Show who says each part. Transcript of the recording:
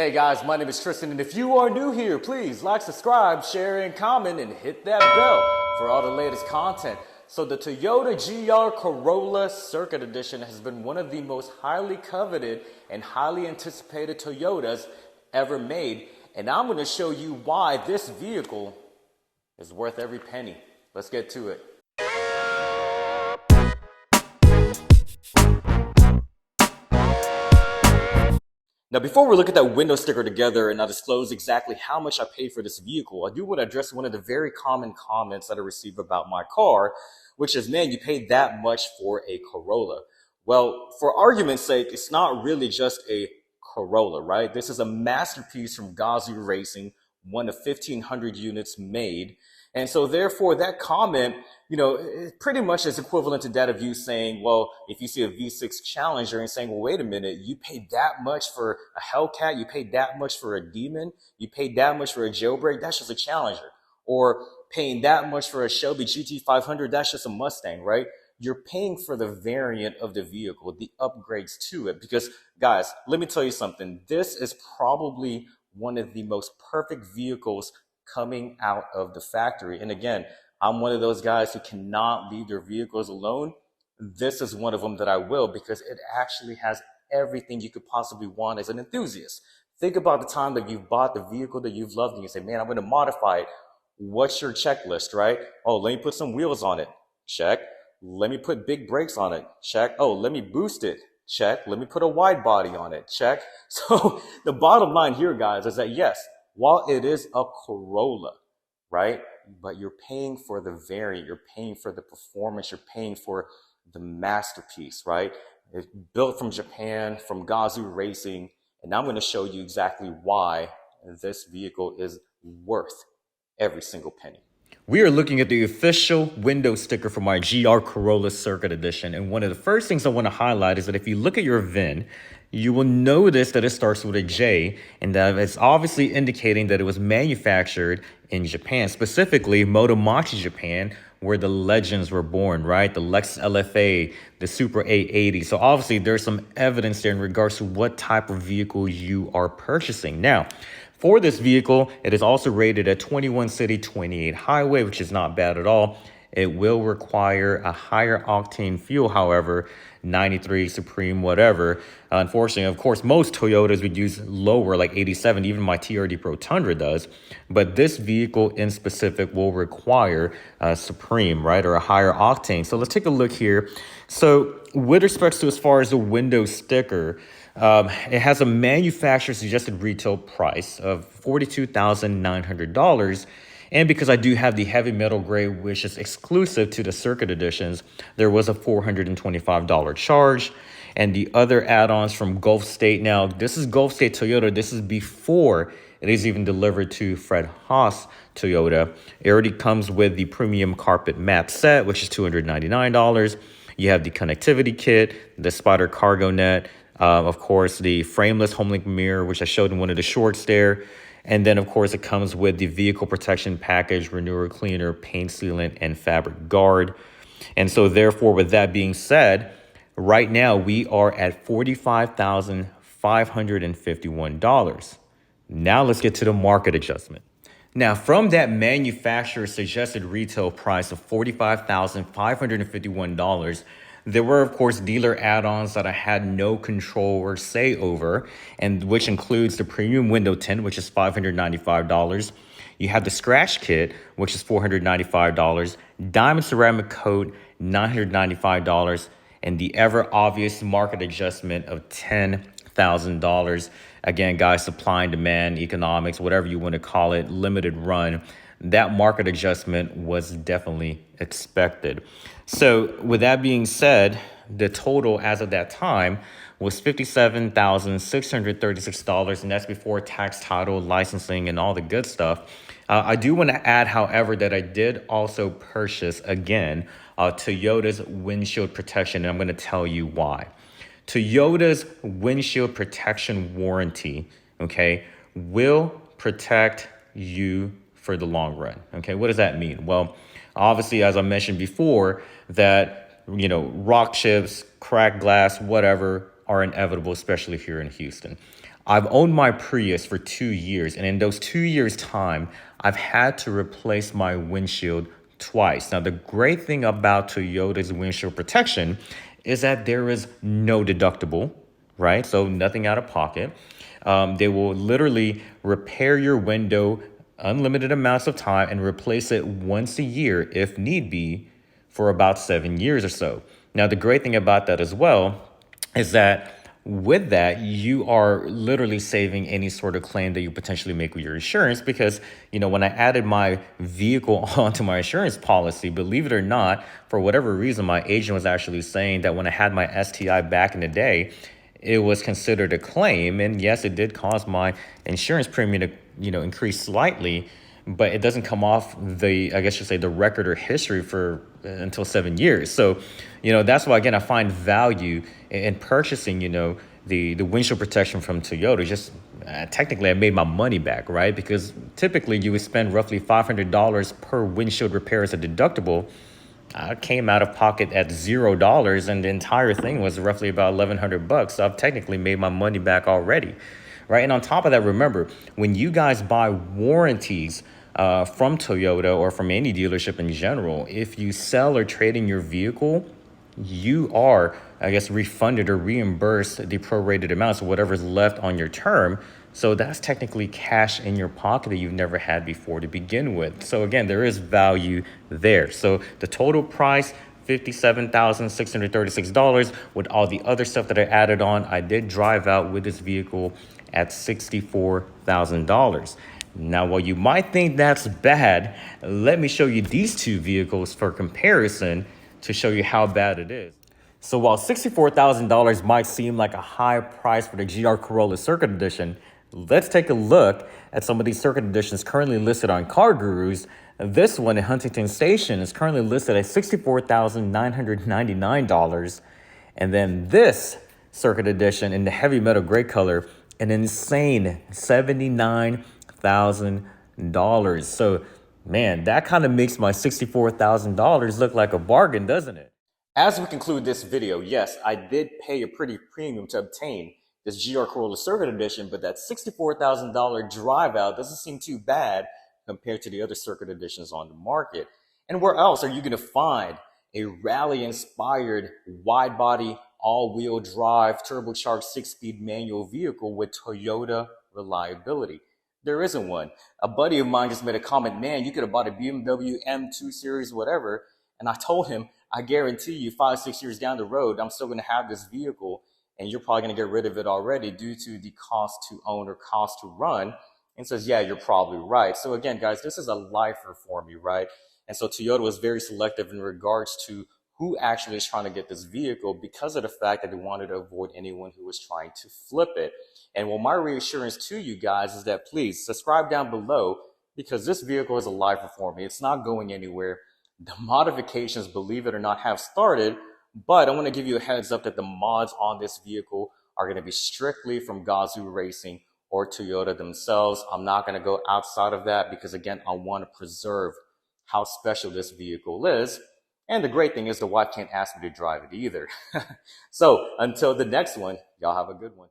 Speaker 1: Hey guys, my name is Tristan, and if you are new here, please like, subscribe, share, and comment, and hit that bell for all the latest content. So the Toyota GR Corolla Circuit Edition has been one of the most highly coveted and highly anticipated Toyotas ever made, and I'm going to show you why this vehicle is worth every penny. Let's get to it. Now, before we look at that window sticker together and I disclose exactly how much I paid for this vehicle, I do want to address one of the very common comments that I receive about my car, which is, man, you paid that much for a Corolla. Well, for argument's sake, it's not really just a Corolla, right? This is a masterpiece from Gazoo Racing, one of 1,500 units made. And so therefore that comment, it pretty much is equivalent to that of you saying, well, if you see a V6 Challenger and saying, well, wait a minute, you paid that much for a Hellcat, you paid that much for a Demon, you paid that much for a Jailbreak, that's just a Challenger. Or paying that much for a Shelby GT500, that's just a Mustang, right? You're paying for the variant of the vehicle, the upgrades to it. Because guys, let me tell you something. This is probably one of the most perfect vehicles coming out of the factory. And again, I'm one of those guys who cannot leave their vehicles alone. This is one of them that I will, because it actually has everything you could possibly want as an enthusiast. Think about the time that you've bought the vehicle that you've loved and you say, man, I'm going to modify it. What's your checklist, right? Oh, let me put some wheels on it. Check. Let me put big brakes on it. Check. Oh, let me boost it. Check. Let me put a wide body on it. Check. So the bottom line here, guys, is that yes, while it is a Corolla, right? But you're paying for the variant, you're paying for the performance, you're paying for the masterpiece, right? It's built from Japan, from Gazoo Racing, and I'm going to show you exactly why this vehicle is worth every single penny. We are looking at the official window sticker for my GR Corolla Circuit Edition. And one of the first things I want to highlight is that if you look at your VIN, you will notice that it starts with a J, and that it's obviously indicating that it was manufactured in Japan, specifically Motomachi, Japan, where the legends were born, right? The Lexus LFA, the Super 880. So obviously there's some evidence there in regards to what type of vehicle you are purchasing. Now, for this vehicle, it is also rated at 21 city, 28 highway, which is not bad at all. It will require a higher octane fuel, however, 93 Supreme, whatever. Unfortunately, of course, most Toyotas would use lower, like 87, even my TRD PRO Tundra does. But this vehicle in specific will require Supreme, right, or a higher octane. So let's take a look here. So with respects to as far as the window sticker, it has a manufacturer suggested retail price of $42,900. And because I do have the heavy metal gray, which is exclusive to the circuit editions, there was a $425 charge. And the other add-ons from Gulf State. Now, this is Gulf State Toyota. This is before it is even delivered to Fred HAAS Toyota. It already comes with the premium carpet mat set, which is $299. You have the connectivity kit, the Spider cargo net, of course, the frameless HomeLink mirror, which I showed in one of the shorts there. And then, of course, it comes with the vehicle protection package, renewer cleaner, paint sealant, and fabric guard. And so, therefore, with that being said, right now we are at $45,551. Now let's get to the market adjustment. Now, from that manufacturer suggested retail price of $45,551, there were, of course, dealer add-ons that I had no control or say over, and which includes the premium window tint, which is $595. You have the scratch kit, which is $495, diamond ceramic coat, $995, and the ever obvious market adjustment of $10,000. Again, guys, supply and demand, economics, whatever you want to call it, limited run. That market adjustment was definitely expected. So with that being said, the total as of that time was $57,636, and that's before tax, title, licensing, and all the good stuff. I do want to add, however, that I did also purchase, again, Toyota's windshield protection, and I'm going to tell you why. Toyota's windshield protection warranty, okay, will protect you for the long run. Okay, what does that mean? Well, obviously, as I mentioned before, that, rock chips, cracked glass, whatever, are inevitable, especially here in Houston. I've owned my Prius for 2 years, and in those 2 years' time, I've had to replace my windshield twice. Now, the great thing about Toyota's windshield protection is that there is no deductible, right? So nothing out of pocket. They will literally repair your window unlimited amounts of time and replace it once a year if need be for about 7 years or so. Now, the great thing about that as well is that with that, you are literally saving any sort of claim that you potentially make with your insurance because, when I added my vehicle onto my insurance policy, believe it or not, for whatever reason, my agent was actually saying that when I had my STI back in the day, it was considered a claim. And yes, it did cause my insurance premium to, increase slightly, but it doesn't come off the, I guess you say, the record or history for until 7 years. So, that's why, again, I find value in purchasing, the windshield protection from Toyota. Just technically, I made my money back, right? Because typically you would spend roughly $500 per windshield repair as a deductible. I came out of pocket at $0, and the entire thing was roughly about $1,100. So I've technically made my money back already, right? And on top of that, remember, when you guys buy warranties from Toyota or from any dealership in general, if you sell or trade in your vehicle, you are, I guess, refunded or reimbursed the prorated amount, so whatever's left on your term. So that's technically cash in your pocket that you've never had before to begin with. So again, there is value there. So the total price, $57,636. With all the other stuff that I added on, I did drive out with this vehicle at $64,000. Now, while you might think that's bad, let me show you these two vehicles for comparison to show you how bad it is. So while $64,000 might seem like a high price for the GR Corolla Circuit Edition, let's take a look at some of these Circuit Editions currently listed on Car Gurus. This one in Huntington Station is currently listed at $64,999. And then this Circuit Edition in the heavy metal gray color, an insane $79,000. So, man, that kind of makes my $64,000 look like a bargain, doesn't it? As we conclude this video, yes, I did pay a pretty premium to obtain this GR Corolla Circuit Edition, but that $64,000 drive out doesn't seem too bad compared to the other Circuit Editions on the market. And where else are you going to find a rally-inspired, wide-body, all-wheel drive, turbocharged 6-speed manual vehicle with Toyota reliability? There isn't one. A buddy of mine just made a comment, man, you could have bought a BMW M2 Series, whatever. And I told him, I guarantee you 5-6 years down the road, I'm still going to have this vehicle, and you're probably going to get rid of it already due to the cost to own or cost to run. And says, yeah, you're probably right. So again, guys, this is a lifer for me, right? And so Toyota was very selective in regards to who actually is trying to get this vehicle because of the fact that they wanted to avoid anyone who was trying to flip it. And well, my reassurance to you guys is that please subscribe down below because this vehicle is a lifer for me. It's not going anywhere. The modifications, believe it or not, have started, but I want to give you a heads up that the mods on this vehicle are going to be strictly from Gazoo Racing or Toyota themselves. I'm not going to go outside of that because, again, I want to preserve how special this vehicle is. And the great thing is the wife can't ask me to drive it either. So until the next one, y'all have a good one.